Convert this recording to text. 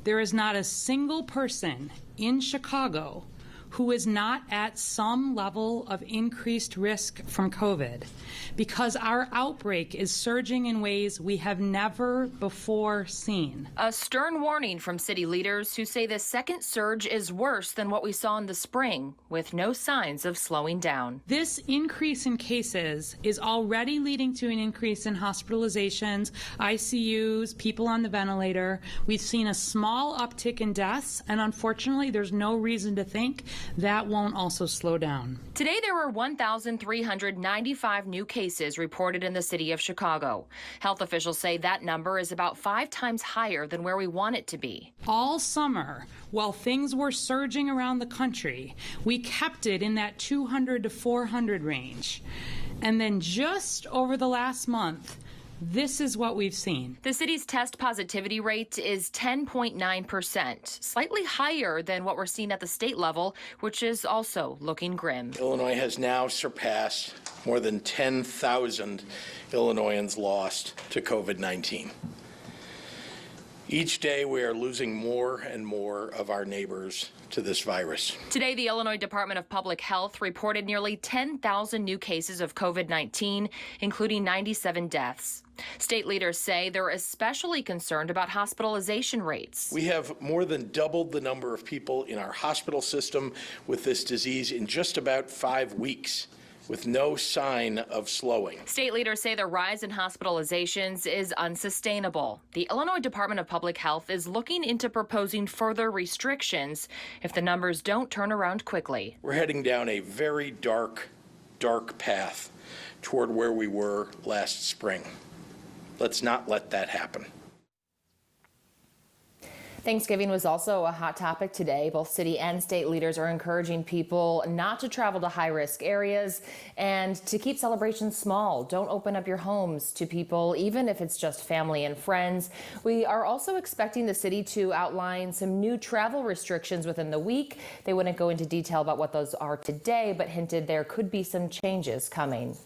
There is not a single person in Chicago who is not at some level of increased risk from COVID, because our outbreak is surging in ways we have never before seen. A stern warning from city leaders who say the second surge is worse than what we saw in the spring, with no signs of slowing down. This increase in cases is already leading to an increase in hospitalizations, ICUs, people on the ventilator. We've seen a small uptick in deaths, and unfortunately, there's no reason to think that won't also slow down. Today, there were 1,395 new cases reported in the city of Chicago. Health officials say that number is about 5 times higher than where we want it to be. All summer, while things were surging around the country, we kept it in that 200 to 400 range. And then just over the last month, this is what we've seen. The city's test positivity rate is 10.9%, slightly higher than what we're seeing at the state level, which is also looking grim. Illinois has now surpassed more than 10,000 Illinoisans lost to COVID-19. Each day, we are losing more and more of our neighbors to this virus. Today, the Illinois Department of Public Health reported nearly 10,000 new cases of COVID-19, including 97 deaths. State leaders say they're especially concerned about hospitalization rates. We have more than doubled the number of people in our hospital system with this disease in just about 5 weeks, with no sign of slowing. State leaders say the rise in hospitalizations is unsustainable. The Illinois Department of Public Health is looking into proposing further restrictions if the numbers don't turn around quickly. We're heading down a very dark path toward where we were last spring. Let's not let that happen. Thanksgiving was also a hot topic today. Both city and state leaders are encouraging people not to travel to high-risk areas and to keep celebrations small. Don't open up your homes to people, even if it's just family and friends. We are also expecting the city to outline some new travel restrictions within the week. They wouldn't go into detail about what those are today, but hinted there could be some changes coming.